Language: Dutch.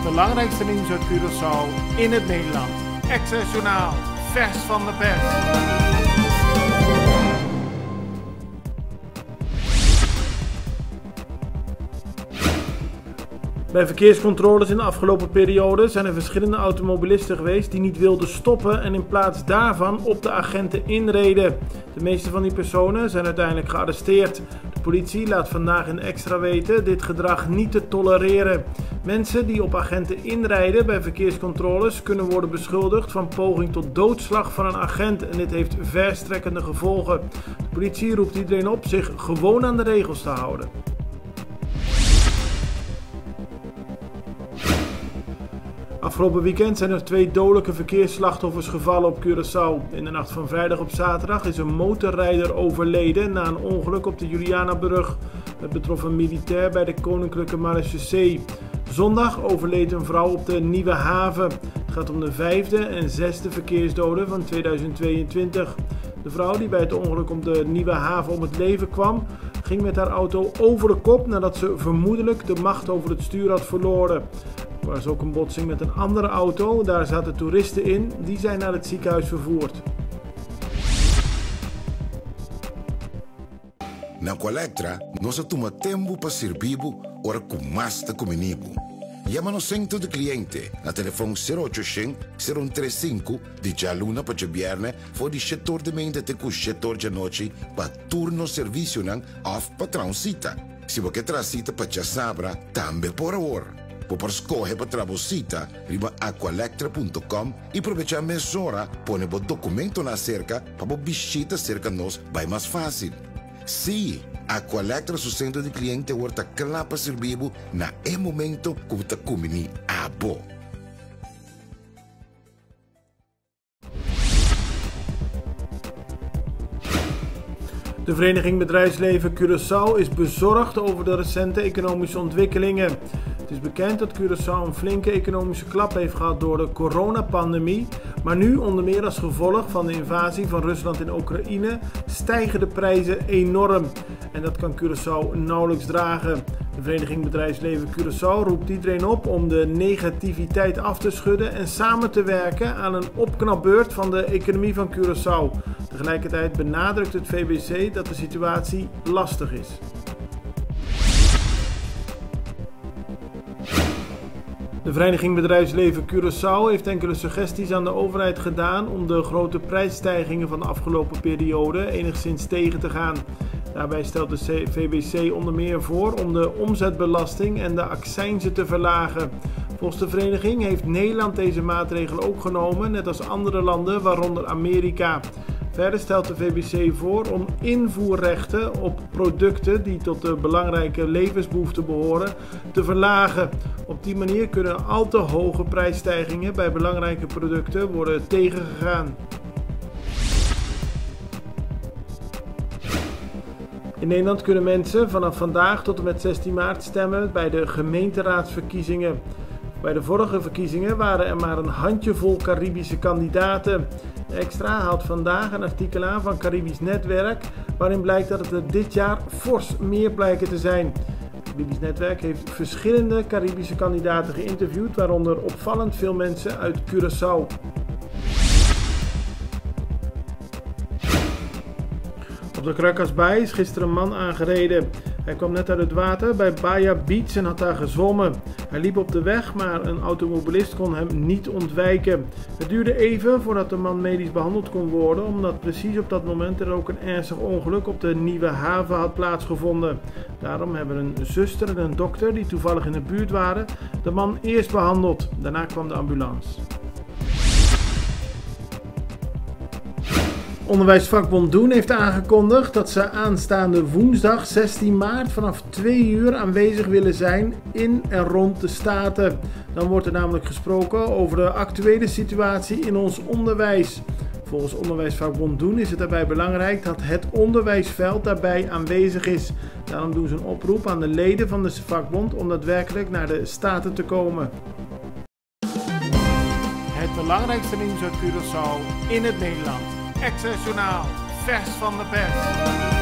belangrijkste nieuws uit Curaçao in het Nederland. Access Journaal, vers van de pers. Bij verkeerscontroles in de afgelopen periode zijn er verschillende automobilisten geweest die niet wilden stoppen en in plaats daarvan op de agenten inreden. De meeste van die personen zijn uiteindelijk gearresteerd. De politie laat vandaag in Extra weten dit gedrag niet te tolereren. Mensen die op agenten inrijden bij verkeerscontroles kunnen worden beschuldigd van poging tot doodslag van een agent en dit heeft verstrekkende gevolgen. De politie roept iedereen op zich gewoon aan de regels te houden. Afgelopen weekend zijn er 2 dodelijke verkeersslachtoffers gevallen op Curaçao. In de nacht van vrijdag op zaterdag is een motorrijder overleden na een ongeluk op de Julianabrug. Het betrof een militair bij de Koninklijke Marechaussee. Zondag overleed een vrouw op de Nieuwe Haven. Het gaat om de 5e en 6e verkeersdoden van 2022. De vrouw die bij het ongeluk op de Nieuwe Haven om het leven kwam, ging met haar auto over de kop nadat ze vermoedelijk de macht over het stuur had verloren. Er was ook een botsing met een andere auto, daar zaten toeristen in, die zijn naar het ziekenhuis vervoerd. Na Colectra, nós toma tempo para servir ora com mais de comigo. Llama no centro de cliente na telefone 0800-035 de Jaluna para Jabierne voor die setor de mente te com setor de noite para turno serviço nang of patrão cita. Se você transita para Chasabra, também por hora. Por escolher para trabalhar, riba aqualectra.com e aproveitar mesora, põe o documento na cerca para visita cerca nós vai mais fácil. Sim, Aqualectra su centro de cliente wordt klaar para servir na momento que você come abo. De Vereniging Bedrijfsleven Curaçao is bezorgd over de recente economische ontwikkelingen. Het is bekend dat Curaçao een flinke economische klap heeft gehad door de coronapandemie. Maar nu, onder meer als gevolg van de invasie van Rusland in Oekraïne, stijgen de prijzen enorm. En dat kan Curaçao nauwelijks dragen. De Vereniging Bedrijfsleven Curaçao roept iedereen op om de negativiteit af te schudden en samen te werken aan een opknapbeurt van de economie van Curaçao. Tegelijkertijd benadrukt het VBC dat de situatie lastig is. De Vereniging Bedrijfsleven Curaçao heeft enkele suggesties aan de overheid gedaan om de grote prijsstijgingen van de afgelopen periode enigszins tegen te gaan. Daarbij stelt de VBC onder meer voor om de omzetbelasting en de accijnzen te verlagen. Volgens de vereniging heeft Nederland deze maatregelen ook genomen, net als andere landen, waaronder Amerika. Verder stelt de VBC voor om invoerrechten op producten die tot de belangrijke levensbehoeften behoren te verlagen. Op die manier kunnen al te hoge prijsstijgingen bij belangrijke producten worden tegengegaan. In Nederland kunnen mensen vanaf vandaag tot en met 16 maart stemmen bij de gemeenteraadsverkiezingen. Bij de vorige verkiezingen waren er maar een handjevol Caribische kandidaten. Extra haalt vandaag een artikel aan van Caribisch Netwerk, waarin blijkt dat het er dit jaar fors meer blijken te zijn. Caribisch Netwerk heeft verschillende Caribische kandidaten geïnterviewd, waaronder opvallend veel mensen uit Curaçao. Op de Crakasbaai is gisteren een man aangereden. Hij kwam net uit het water bij Baia Beach en had daar gezwommen. Hij liep op de weg, maar een automobilist kon hem niet ontwijken. Het duurde even voordat de man medisch behandeld kon worden, omdat precies op dat moment er ook een ernstig ongeluk op de Nieuwe Haven had plaatsgevonden. Daarom hebben een zuster en een dokter, die toevallig in de buurt waren, de man eerst behandeld. Daarna kwam de ambulance. Onderwijsvakbond Doen heeft aangekondigd dat ze aanstaande woensdag 16 maart vanaf 2 uur aanwezig willen zijn in en rond de Staten. Dan wordt er namelijk gesproken over de actuele situatie in ons onderwijs. Volgens Onderwijsvakbond Doen is het daarbij belangrijk dat het onderwijsveld daarbij aanwezig is. Daarom doen ze een oproep aan de leden van de vakbond om daadwerkelijk naar de Staten te komen. Het belangrijkste nieuws uit Curaçao in het Nederland. Access Journaal, vers van de pers.